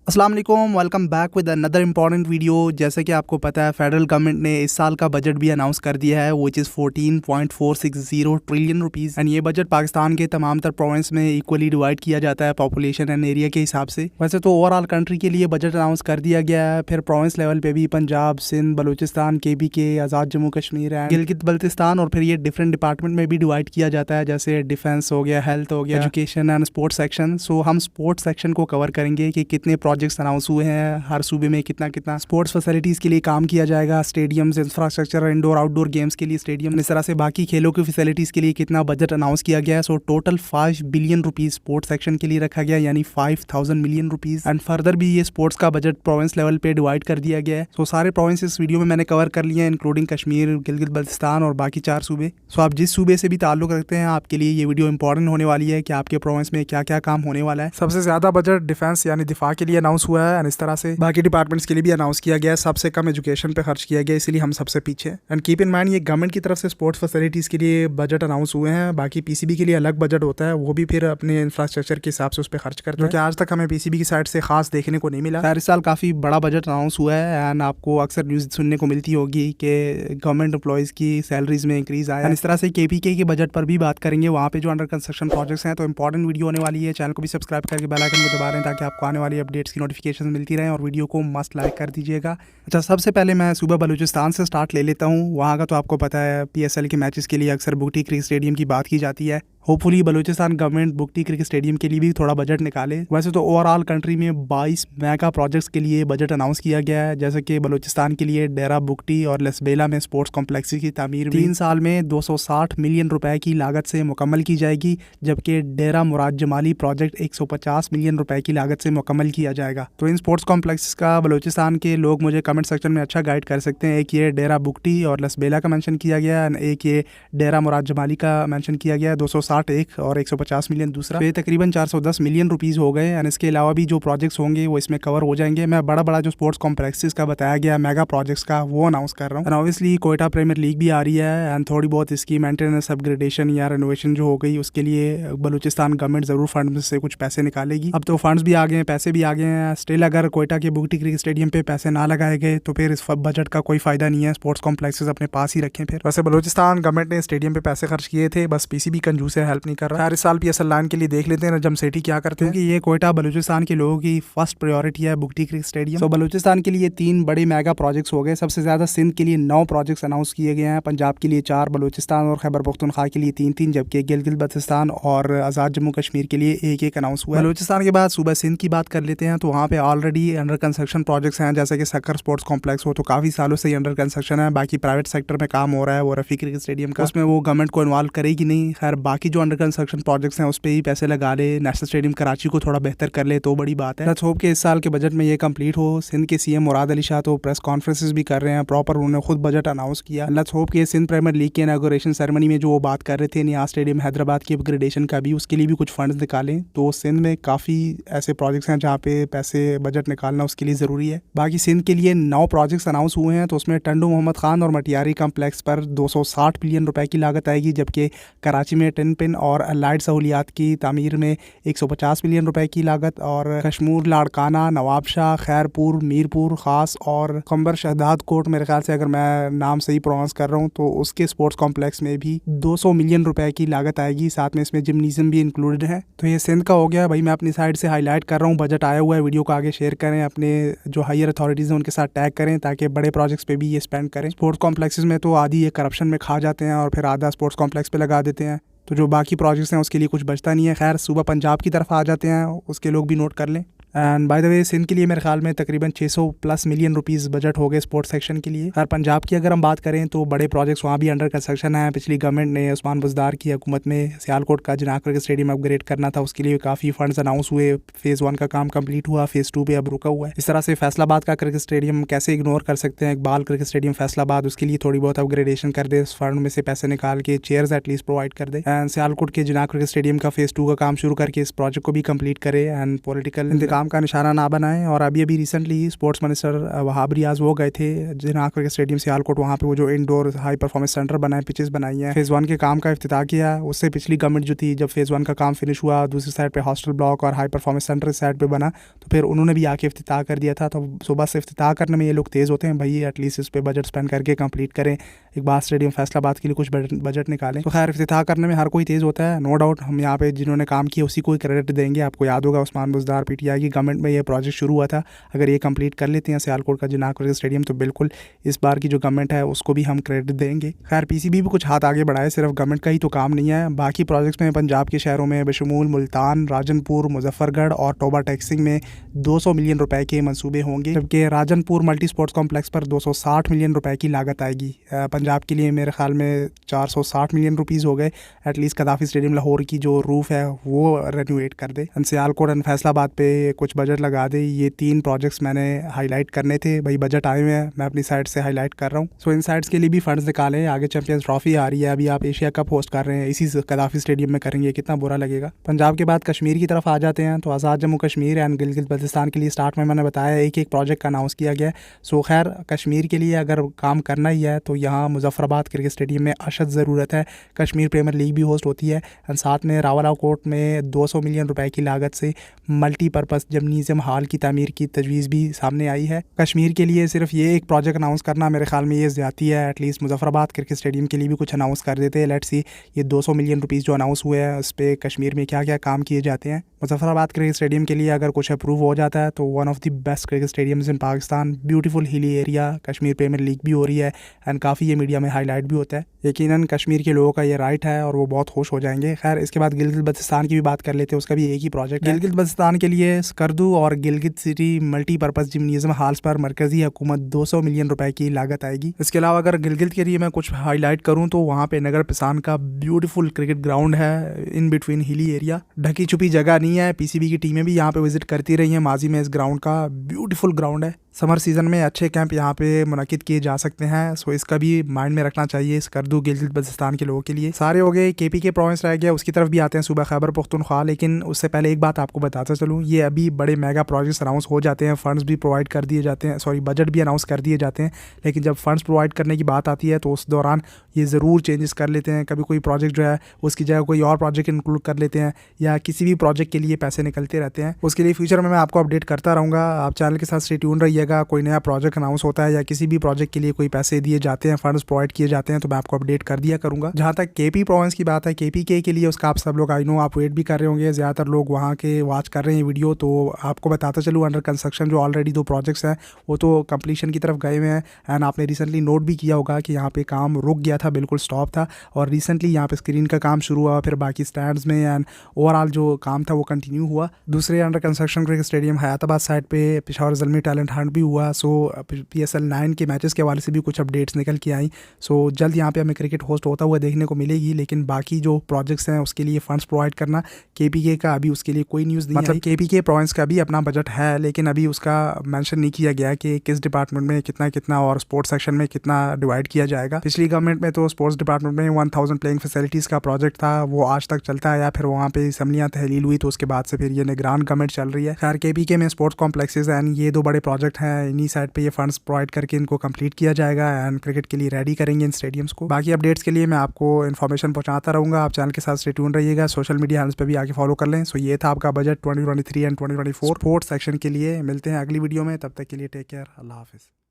अस्सलाम वालेकुम, welcome back with another important video. जैसे कि आपको पता है फेडरल गवर्नमेंट ने इस साल का बजट भी अनाउंस कर दिया है which is 14.460 trillion rupees and ये बजट पाकिस्तान के तमाम तर प्रोविंस में इक्वली डिवाइड किया जाता है पॉपुलेशन एंड एरिया के हिसाब से। वैसे तो ओवरऑल कंट्री के लिए बजट अनाउंस कर दिया गया है, फिर प्रोविंस लेवल पे भी पंजाब, सिंध, बलूचिस्तान, KBK, आज़ाद जम्मू कश्मीर एंड गिलगित बल्तिस्तान, और फिर ये डिफरेंट डिपार्टमेंट में भी डिवाइड किया जाता है, जैसे डिफेंस हो गया, हेल्थ हो गया, एजुकेशन एंड स्पोर्ट्स सेक्शन। सो हम स्पोर्ट्स सेक्शन को कवर करेंगे कि कितने प्रोजेक्ट्स अनाउंस हुए हैं, हर सूबे में कितना कितना स्पोर्ट्स फैसिलिटीज के लिए काम किया जाएगा, stadiums, infrastructure, indoor outdoor games के लिए स्टेडियम, इस तरह से बाकी खेलों की फैसिलिटीज के लिए कितना बजट अनाउंस किया गया है। So total 5 billion rupees sports section के लिए रखा गया, यानी 5000 मिलियन रुपीज। एंड फर्दर भी ये स्पोर्ट्स का बजट प्रोविंस लेवल पे डिवाइड कर दिया गया है। सो सारे प्रोविंस इस वीडियो में मैंने कवर कर लिए हैं, इंक्लूडिंग कश्मीर, गिलगित बल्तिस्तान और बाकी 4 सूबे। सो आप जिस सूबे से भी ताल्लुक रखते हैं, आपके लिए ये वीडियो इंपॉर्टेंट होने वाली है कि आपके प्रोविंस में क्या क्या काम होने वाला है। सबसे ज्यादा बजट डिफेंस यानी दिफा के लिए अनाउंस हुआ है, एंड इस तरह से बाकी डिपार्टमेंट्स के लिए भी अनाउंस किया गया है। सबसे कम एजुकेशन पे खर्च किया गया, इसीलिए हम सबसे पीछे। एंड कीप इन माइंड ये गवर्नमेंट की तरफ से स्पोर्ट्स फैसिलिटीज के लिए बजट अनाउंस हुए हैं, बाकी PCB के लिए अलग बजट होता है, वो भी फिर अपने इंफ्रास्ट्रक्चर के हिसाब से उस पर खर्च करते हैं, जो कि आज तक हमें PCB की साइड से खास देखने को नहीं मिला। खैर इस साल काफी बड़ा बजट अनाउंस हुआ है, एंड आपको अक्सर न्यूज सुनने को मिलती होगी कि गवर्नमेंट एम्प्लॉयज की सैलरीज में इंक्रीज आया। इस तरह से KPK के बजट पर भी बात करेंगे, वहाँ पे जो अंडर कंस्ट्रक्शन प्रोजेक्ट्स हैं। तो इंपॉर्टेंट वीडियो होने वाली है, चैनल को भी सब्सक्राइब करके बेल आइकन को दबा रहे हैं ताकि आपको आने वाली अपडेट्स की नोटिफिकेशन मिलती रहे, और वीडियो को मस्ट लाइक कर दीजिएगा। अच्छा, सबसे पहले मैं सूबा बलूचिस्तान से स्टार्ट ले लेता हूँ। वहाँ का तो आपको पता है PSL के मैचेस के लिए अक्सर बुगटी क्रिकेट स्टेडियम की बात की जाती है। Hopefully Balochistan government Bugti cricket stadium के लिए भी थोड़ा बजट निकाले। वैसे तो ओवरऑल कंट्री में 22 मेगा प्रोजेक्ट्स के लिए बजट अनाउंस किया गया है, जैसे कि बलूचिस्तान के लिए डेरा बुगटी और लसबेला में स्पोर्ट्स कॉम्प्लेक्स की तामीर 3 साल में 260 मिलियन रुपए की लागत से मुकम्मल की जाएगी, जबकि डेरा मुराद जमाली प्रोजेक्ट 150 मिलियन रुपए की लागत से मुकम्मल किया जाएगा। तो इन स्पोर्ट्स कॉम्प्लेक्स का बलूचिस्तान के लोग मुझे कमेंट सेक्शन में अच्छा गाइड कर सकते हैं। एक ये डेरा बुगटी और लसबेला का मेंशन किया गया है, एक ये डेरा मुराद जमाली का मेंशन किया गया है, 260 एक और 150 मिलियन दूसरा, तो तकरीबन 410 मिलियन रुपीस हो गए। एंड इसके अलावा भी जो प्रोजेक्ट्स होंगे वो इसमें कवर हो जाएंगे। मैं बड़ा बड़ा जो स्पोर्ट्स कॉम्प्लेक्सेस का बताया गया मेगा प्रोजेक्ट्स का वो अनाउंस कर रहा हूँ। And obviously Quetta premier league भी आ रही है, एंड थोड़ी बहुत इसकी मेंटेनेंस, अपग्रेडेशन या रेनोवेशन जो हो गई उसके लिए बलूचिस्तान गवर्नमेंट जरूर फंड से कुछ पैसे निकालेगी। अब तो फंड्स भी आ गए हैं, पैसे भी आ गए हैं। स्टिल अगर कोयटा के बुगटी क्रिकेट स्टेडियम पे पैसे ना लगाए गए तो फिर इस बजट का कोई फायदा नहीं है। स्पोर्ट्स कॉम्प्लेक्सेस अपने पास ही रखें। फिर वैसे बलूचिस्तान गवर्नमेंट ने स्टेडियम पे पैसे खर्च किए थे, बस PCB कंजूस है, हेल्प नहीं कर रहा। हर साल PSL लाइन के लिए देख लेते हैं नजम सेठी क्या करते हैं, क्योंकि ये कोयटा बलूचिस्तान के लोगों की फर्स्ट प्रायोरिटी है बुगटी क्रिकेट स्टेडियम। तो बलूचिस्तान के लिए 3 बड़े मेगा प्रोजेक्ट्स हो गए। सबसे ज्यादा सिंध के लिए 9 प्रोजेक्ट्स अनाउंस किए गए हैं, पंजाब के लिए 4, बलूचिस्तान और खैबर पख्तूनख्वा के लिए 3-3, जबकि गिलगित बल्तिस्तान और आज़ाद जम्मू कश्मीर के लिए 1-1 अनाउंस हुआ है। बलूचिस्तान के बाद सूबा सिंध की बात कर लेते हैं, तो वहाँ पे ऑलरेडी अंडर कंस्ट्रक्शन प्रोजेक्ट्स हैं, जैसे कि सक्कर स्पोर्ट्स कॉम्प्लेक्स हो तो काफी सालों से अंडर कंस्ट्रक्शन है। बाकी प्राइवेट सेक्टर में काम हो रहा है वो रफी क्रिकेट स्टेडियम का, उसमें वो गवर्नमेंट को इन्वॉल्व करेगी नहीं। खैर बाकी जो अंडर कंस्ट्रक्शन प्रोजेक्ट्स हैं उस पर ही पैसे लगा ले, नेशनल स्टेडियम कराची को थोड़ा बेहतर कर ले तो बड़ी बात है। लेट्स होप कि इस साल के बजट में ये कंप्लीट हो। सिंध के CM मुराद अली शाह तो प्रेस कॉन्फ्रेंसेस भी कर रहे हैं, प्रॉपर उन्होंने खुद बजट अनाउंस किया। लेट्स होप कि सिंध प्रीमियर लीग के इनॉग्रेशन सेरेमनी में जो वो बात कर रहे थे नियाज स्टेडियम हैदराबाद की अपग्रेडेशन का भी, उसके लिए भी कुछ फंड्स निकालें। तो सिंध में काफ़ी ऐसे प्रोजेक्ट्स हैं जहाँ पे पैसे बजट निकालना उसके लिए ज़रूरी है। बाकी सिंध के लिए 9 प्रोजेक्ट्स अनाउंस हुए हैं, तो उसमें टंडू मोहम्मद खान और मटियारी कम्प्लेक्स पर 260 मिलियन रुपए की लागत आएगी, जबकि कराची में टिन पिन और अलाइड सहूलियात की तामीर में 150 मिलियन रुपए की लागत, और कश्मूर, लाड़काना, नवाबशाह, खैरपुर, मीरपुर खास और खंबर शहदाद कोट, मेरे ख्याल से अगर मैं नाम सही प्रोनाउंस कर रहा हूँ, तो उसके स्पोर्ट्स कॉम्प्लेक्स में भी 200 मिलियन रुपए की लागत आएगी। साथ में इसमें जिम्नेजियम भी इंक्लूडेड है। तो ये सिंध का हो गया भाई, मैं अपनी साइड से हाईलाइट कर रहा हूँ। बजट आया हुआ है, वीडियो को आगे शेयर करें, अपने जो हायर अथॉरिटीज़ हैं उनके साथ टैग करें ताकि बड़े प्रोजेक्ट्स पे भी ये स्पेंड करें। स्पोर्ट्स कॉम्प्लेक्सेस में तो आधी ये करप्शन में खा जाते हैं और फिर आधा स्पोर्ट्स कॉम्प्लेक्स पे लगा देते हैं, तो जो बाकी प्रोजेक्ट्स हैं उसके लिए कुछ बचता नहीं है। खैर सूबा पंजाब की तरफ आ जाते हैं, उसके लोग भी नोट कर लें। And by the way Sindh के लिए मेरे ख्याल में तकरीबन 600+ मिलियन रुपीस बजट हो गए स्पोर्ट्स सेक्शन के लिए। और पंजाब की अगर हम बात करें तो बड़े प्रोजेक्ट्स वहाँ भी अंडर कंस्ट्रक्शन है। पिछली गवर्नमेंट ने उस्मान बुज़दार की हुकूमत में सियालकोट का जिनाह क्रिकेट स्टेडियम अपग्रेड करना था, उसके लिए काफ़ी फंड्स अनाउंस हुए। फेज़ 1 का काम कंप्लीट हुआ, फेज़ 2 पे अब रुका हुआ है। इस तरह से फैसलाबाद का क्रिकेट स्टेडियम कैसे इग्नोर कर सकते हैं, इकबाल क्रिकेट स्टेडियम फैसलाबाद, उसके लिए थोड़ी बहुत अपग्रेडेशन कर दे, उस फंड में से पैसे निकाल के चेयर्स एटलीस्ट प्रोवाइड कर दे। एंड सियालकोट के जिनाह क्रिकेट स्टेडियम का फेज़ 2 का काम शुरू करके इस प्रोजेक्ट को भी कंप्लीट करे एंड पॉलिटिकल इंतकाम काम का निशाना ना बनाएं। और अभी recently sports minister Wahab Riaz वो गए थे जिन्ना क्रिकेट स्टेडियम सियालकोट, वहाँ पे वो जो इंडोर हाई परफॉर्मेंस सेंटर बनाए, पिचेस बनाई हैं, फेज़ 1 के काम का इफ्तिताह किया। उससे पिछली गवर्नमेंट जो थी, जब फेज़ 1 का काम फिनिश हुआ, दूसरी साइड पे हॉस्टल ब्लॉक और हाई परफॉर्मेंस सेंटर इस साइड पे बना, तो फिर उन्होंने भी आके इफ्तिताह कर दिया था। तो सुबह से इफ्तिताह करने में ये लोग तेज़ होते हैं भाई, एटलीस्ट इस पर बजट स्पेंड करके कंप्लीट करें, इकबाल स्टेडियम फैसलाबाद के लिए कुछ बजट निकालें। तो खैर इफ्तिताह करने में हर कोई तेज़ होता है, नो डाउट। हम यहाँ पे जिन्होंने काम किया उसी को ही क्रेडिट देंगे। आपको याद होगा उस्मान बुज़दार पीटीआई की गवर्नमेंट में ये प्रोजेक्ट शुरू हुआ था। अगर ये कंप्लीट कर लेते हैं सियालकोट का जिन्ना क्रिकेट स्टेडियम, तो बिल्कुल इस बार की जो गवर्नमेंट है उसको भी हम क्रेडिट देंगे। खैर पीसीबी भी कुछ हाथ आगे बढ़ाए, सिर्फ गवर्नमेंट का ही तो काम नहीं है। बाकी प्रोजेक्ट्स में पंजाब के शहरों में बशमूल मुल्तान, राजनपुर, मुजफ्फरगढ़ और टोबा टैक्सिंग में 200 मिलियन रुपए के मंसूबे होंगे, जबकि राजनपुर मल्टी स्पोर्ट्स कॉम्प्लेक्स पर 260 मिलियन रुपए की लागत आएगी। पंजाब के लिए मेरे ख्याल में 460 मिलियन रुपीज़ हो गए। एटलीस्ट कदाफ़ी स्टेडियम लाहौर की जो रूफ़ है वो रेनोवेट कर दे। सियालकोट एंड फैसलाबाद पे कुछ बजट लगा दे। ये 3 प्रोजेक्ट्स मैंने हाईलाइट करने थे भाई, बजट आए हुए हैं, मैं अपनी साइड से हाईलाइट कर रहा हूँ। सो इन साइड्स के लिए भी फंड्स निकालें। आगे चैंपियंस ट्रॉफी आ रही है, अभी आप एशिया कप होस्ट कर रहे हैं, इसी कदाफ़ी स्टेडियम में करेंगे, कितना बुरा लगेगा। पंजाब के बाद कश्मीर की तरफ आ जाते हैं, तो आज़ाद जम्मू कश्मीर एंड गिलगित बल्तिस्तान के लिए स्टार्ट में मैंने बताया एक प्रोजेक्ट का अनाउंस किया गया है। सो खैर कश्मीर के लिए अगर काम करना ही है तो यहाँ मुजफ्फराबाद क्रिकेट स्टेडियम में अशद ज़रूरत है। कश्मीर प्रीमियर लीग भी होस्ट होती है एंड साथ में रावलाकोट में 200 मिलियन रुपए की लागत से मल्टीपर्पज़ जिम्नेशियम हॉल की तामीर की तजवीज़ भी सामने आई है। कश्मीर के लिए सिर्फ ये एक प्रोजेक्ट अनाउंस करना मेरे ख्याल में ये ज़्यादती है। एटलीस्ट मुजफ्फराबाद क्रिकेट स्टेडियम के लिए भी कुछ अनाउंस कर देते हैं। लेट्स सी ये 200 मिलियन रुपीज़ जो अनाउंस हुए हैं उस पर कश्मीर में क्या क्या काम किए जाते हैं। मुजफ्फराबाद क्रिकेट स्टेडियम के लिए अगर कुछ अप्रूव हो जाता है तो one of the best cricket stadiums in Pakistan, beautiful hilly area, Kashmir premier league भी हो रही है एंड काफ़ी ये मीडिया में हाईलाइट भी होता है। यकीनन कश्मीर के लोगों का ये राइट है और वो बहुत खुश हो जाएंगे। खैर इसके बाद गिलगित बल्तिस्तान की भी बात कर लेते हैं, उसका भी एक ही प्रोजेक्ट है। गिलगित बल्तिस्तान के लिए स्कर्दू और Gilgit city multipurpose gymnasium halls पर मरकजी हुकूमत 200 मिलियन रुपए की लागत आएगी। इसके अलावा अगर गिलगित के लिए मैं कुछ हाईलाइट करूँ तो वहाँ पे नगर पिसान का ब्यूटीफुल क्रिकेट ग्राउंड है इन बिटवीन हिली एरिया, ढकी छुपी जगह नहीं है। पीसीबी की टीमें भी यहाँ पे विजिट करती रही हैं माजी में। इस ग्राउंड का ब्यूटीफुल ग्राउंड है, समर सीज़न में अच्छे कैंप यहाँ पे मुनक़िद किए जा सकते हैं। सो इसका भी माइंड में रखना चाहिए स्कर्दू गिलगित बल्तिस्तान के लोगों के लिए। सारे हो गए, केपीके प्रोविंस रह गया, उसकी तरफ भी आते हैं सूबा खैबर पख्तूनख्वा। लेकिन उससे पहले एक बात आपको बताता चलूँ, ये अभी बड़े मेगा प्रोजेक्ट्स अनाउंस हो जाते हैं, फंड्स भी प्रोवाइड कर दिए जाते हैं, सॉरी बजट भी अनाउंस कर दिए जाते हैं, लेकिन जब फंड्स प्रोवाइड करने की बात आती है तो उस दौरान ये ज़रूर चेंजेस कर लेते हैं। कभी कोई प्रोजेक्ट जो है उसकी जगह कोई और प्रोजेक्ट इंक्लूड कर लेते हैं या किसी भी प्रोजेक्ट के लिए पैसे निकलते रहते हैं। उसके लिए फ्यूचर में मैं आपको अपडेट करता रहूँगा। आप चैनल के साथ स्टे ट्यून रहिएगा। कोई नया प्रोजेक्ट अनाउंस होता है या किसी भी प्रोजेक्ट के लिए कोई पैसे दिए जाते हैं, फंड्स प्रोवाइड किए जाते हैं, तो मैं आपको अपडेट कर दिया करूंगा। जहां तक केपी प्रोविंस की बात है, केपीके के लिए उसका आप सब लोग आई नो आप वेट भी कर रहे होंगे, ज़्यादातर लोग वहां के वॉच कर रहे हैं वीडियो। तो आपको बताता चलूँ अंडर कंस्ट्रक्शन जो ऑलरेडी 2 प्रोजेक्ट्स हैं वो तो कंप्लीशन की तरफ गए हुए हैं एंड आपने रिसेंटली नोट भी किया होगा कि यहाँ पे काम रुक गया था, बिल्कुल स्टॉप था, और रिसेंटली यहाँ पे स्क्रीन का काम शुरू हुआ, फिर बाकी स्टैंड्स में एंड ओवरऑल जो काम था वो कंटिन्यू हुआ। दूसरे under construction cricket stadium Hayatabad side पे पेशावर ज़ल्मी टैलेंट हंट भी हुआ। सो PSL 9 के मैचेस के हवाले से भी कुछ अपडेट्स निकल के आई। सो जल्द यहाँ पे हमें क्रिकेट होस्ट होता हुआ देखने को मिलेगी। लेकिन बाकी जो प्रोजेक्ट्स हैं उसके लिए फंड्स प्रोवाइड करना केपीके का अभी उसके लिए कोई न्यूज़ नहीं, मतलब केपीके प्रोविंस का भी अपना बजट है लेकिन अभी उसका मेंशन नहीं किया गया कि किस डिपार्टमेंट में कितना कितना और स्पोर्ट्स सेक्शन में कितना डिवाइड किया जाएगा। पिछली गवर्नमेंट में तो स्पोर्ट्स डिपार्टमेंट में 1000 प्लेइंग फैसिलिटीज़ का प्रोजेक्ट था, वो आज तक चलता है या फिर वहाँ पे असम्बलियाँ तहलील हुई तो उसके बाद से फिर ये निगरान गवर्नमेंट चल रही है। खैर केपीके में स्पोर्ट्स कॉम्प्लेक्सेस एंड ये 2 बड़े प्रोजेक्ट हैं, इन्हीं साइड पे ये फंड्स प्रोवाइड करके इनको कंप्लीट किया जाएगा एंड क्रिकेट के लिए रेडी करेंगे इन स्टेडियम्स को। बाकी अपडेट्स के लिए मैं आपको इन्फॉर्मेशन पहुंचाता रहूँगा, आप चैनल के साथ स्टे ट्यून रहिएगा, सोशल मीडिया हैंडल्स पे भी आके फॉलो कर लें। सो ये था आपका बजट 2023 एंड 2024 स्पोर्ट्स सेक्शन के लिए। मिलते हैं अगली वीडियो में, तब तक के लिए टेक केयर, अल्लाह हाफिज़।